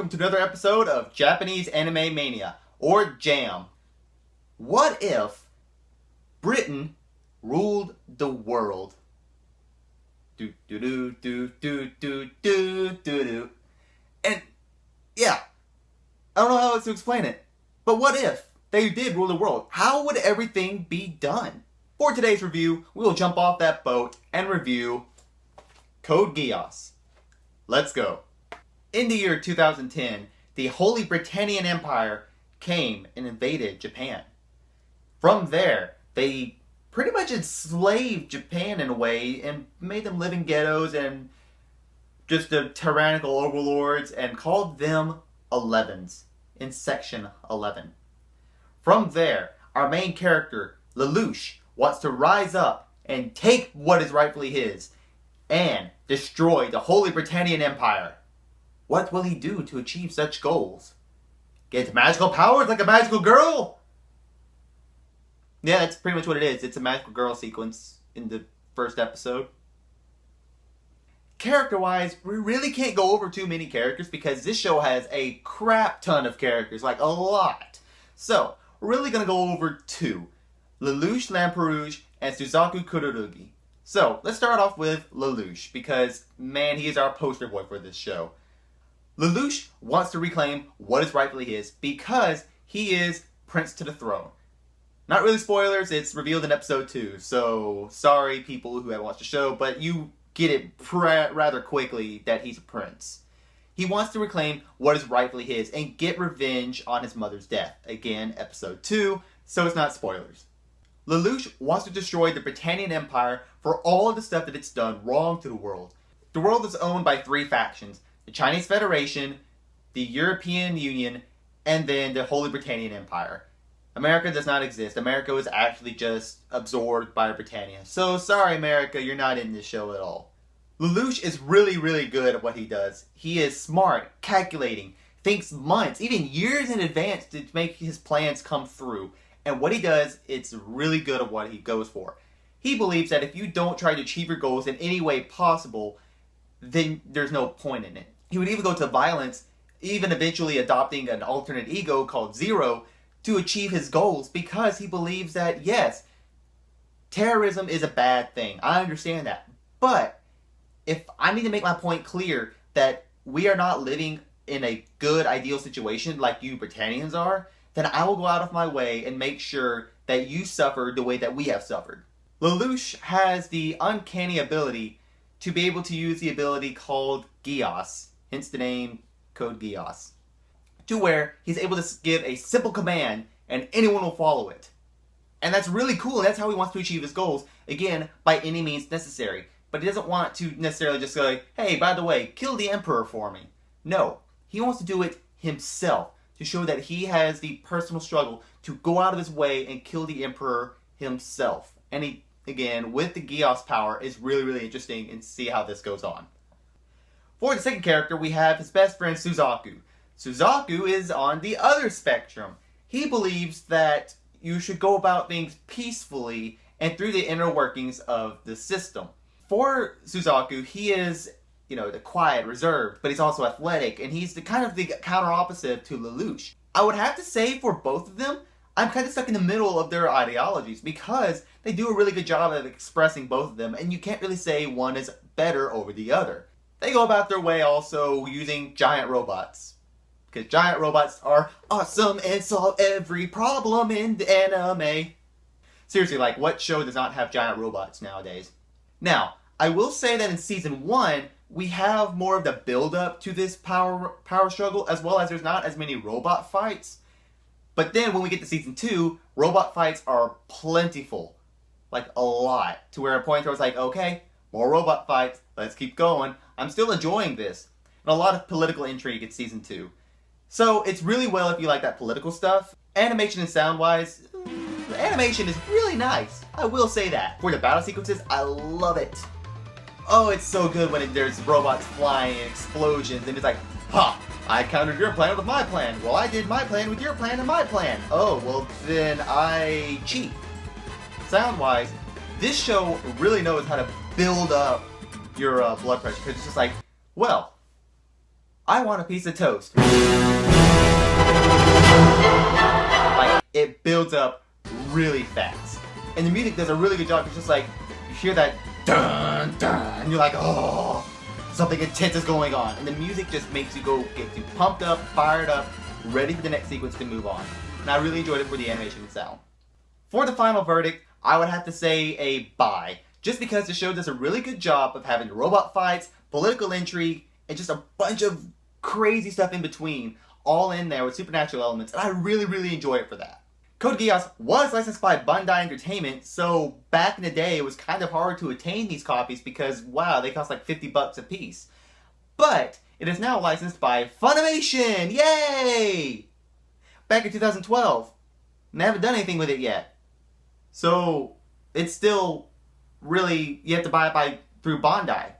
welcome to another episode of Japanese Anime Mania, or JAM. What if Britain ruled the world? Do do do do do do do do do. And yeah, I don't know how else to explain it, but what if they did rule the world? How would everything be done? For today's review, we will jump off that boat and review Code Geass. Let's go. In the year 2010, the Holy Britannian Empire came and invaded Japan. From there, they pretty much enslaved Japan in a way and made them live in ghettos and just the tyrannical overlords and called them 11s in Section 11. From there, our main character, Lelouch, wants to rise up and take what is rightfully his and destroy the Holy Britannian Empire. What will he do to achieve such goals? Get magical powers like a magical girl? Yeah, that's pretty much what it is. It's a magical girl sequence in the first episode. Character-wise, we really can't go over too many characters because this show has a crap ton of characters, like a lot. So, we're really going to go over two. Lelouch Lamperouge and Suzaku Kurorugi. So, let's start off with Lelouch because, man, he is our poster boy for this show. Lelouch wants to reclaim what is rightfully his because he is Prince to the Throne. Not really spoilers, it's revealed in episode 2, so sorry people who haven't watched the show, but you get it rather quickly that he's a prince. He wants to reclaim what is rightfully his and get revenge on his mother's death. Again, episode 2, so it's not spoilers. Lelouch wants to destroy the Britannian Empire for all of the stuff that it's done wrong to the world. The world is owned by 3 factions. The Chinese Federation, the European Union, and then the Holy Britannian Empire. America does not exist. America was actually just absorbed by Britannia. So sorry America, you're not in this show at all. Lelouch is really good at what he does. He is smart, calculating, thinks months, even years in advance to make his plans come through. And what he does, it's really good at what he goes for. He believes that if you don't try to achieve your goals in any way possible, then there's no point in it. He would even go to violence, even eventually adopting an alternate ego called Zero to achieve his goals because he believes that, yes, terrorism is a bad thing. I understand that. But if I need to make my point clear that we are not living in a good, ideal situation like you Britannians are, then I will go out of my way and make sure that you suffer the way that we have suffered. Lelouch has the uncanny ability to be able to use the ability called Geass, hence the name Code Geass, to where he's able to give a simple command and anyone will follow it. And that's really cool, and that's how he wants to achieve his goals, again, by any means necessary. But he doesn't want to necessarily just go, hey, by the way, kill the Emperor for me. No, he wants to do it himself, to show that he has the personal struggle to go out of his way and kill the Emperor himself. And he, again, with the Geass power, is really interesting and see how this goes on. For the second character, we have his best friend, Suzaku. Suzaku is on the other spectrum. He believes that you should go about things peacefully and through the inner workings of the system. For Suzaku, he is, the quiet, reserved, but he's also athletic, and he's the kind of the counter opposite to Lelouch. I would have to say for both of them, I'm kind of stuck in the middle of their ideologies because they do a really good job of expressing both of them, and you can't really say one is better over the other. They go about their way also using giant robots. Because giant robots are awesome and solve every problem in the anime. Seriously, like, what show does not have giant robots nowadays? Now, I will say that in Season 1, we have more of the build-up to this power struggle, as well as there's not as many robot fights. But then when we get to Season 2, robot fights are plentiful. Like, a lot. To where a point where it's like, okay, more robot fights, let's keep going. I'm still enjoying this. And a lot of political intrigue in Season 2. So, it's really well if you like that political stuff. Animation and sound-wise, the animation is really nice. I will say that. For the battle sequences, I love it. Oh, it's so good when there's robots flying and explosions, and it's like, ha! I countered your plan with my plan. Well, I did my plan with your plan and my plan. Oh, well, then I cheat. Sound-wise, this show really knows how to build up your blood pressure, because it's just like, well, I want a piece of toast. Like, it builds up really fast. And the music does a really good job. It's just like, you hear that dun dun, and you're like, oh, something intense is going on. And the music just makes you get you pumped up, fired up, ready for the next sequence to move on. And I really enjoyed it for the animation and sound. For the final verdict, I would have to say a bye. Just because the show does a really good job of having robot fights, political intrigue, and just a bunch of crazy stuff in between, all in there with supernatural elements, and I really, really enjoy it for that. Code Geass was licensed by Bandai Entertainment, so back in the day it was kind of hard to attain these copies because, wow, they cost like $50 a piece. But it is now licensed by Funimation! Yay! Back in 2012. And they haven't done anything with it yet. So it's still really, you have to buy it through Bandai.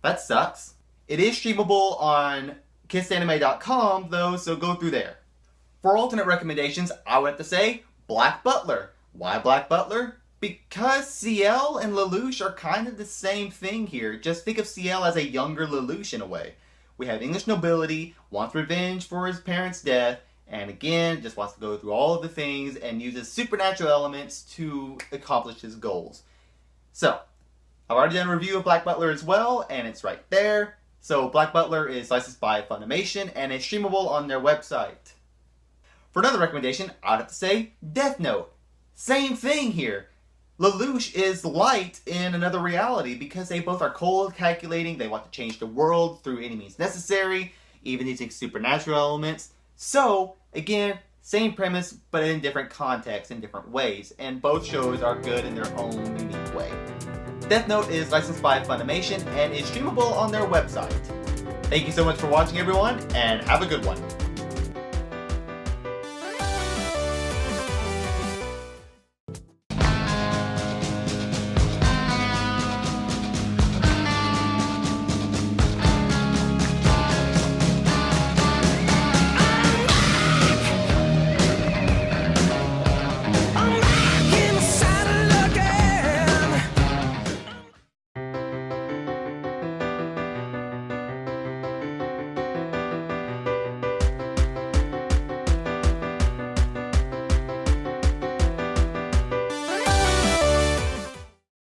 That sucks. It is streamable on kissanime.com though, so go through there. For alternate recommendations, I would have to say Black Butler. Why Black Butler? Because CL and Lelouch are kind of the same thing here. Just think of CL as a younger Lelouch in a way. We have English nobility, wants revenge for his parents' death, and again, just wants to go through all of the things and uses supernatural elements to accomplish his goals. So, I've already done a review of Black Butler as well, and it's right there. So, Black Butler is licensed by Funimation, and it's streamable on their website. For another recommendation, I'd have to say Death Note. Same thing here. Lelouch is light in another reality because they both are cold, calculating, they want to change the world through any means necessary, even using supernatural elements. So, again, same premise, but in different contexts, in different ways, and both shows are good in their own unique way. Death Note is licensed by Funimation and is streamable on their website. Thank you so much for watching, everyone, and have a good one.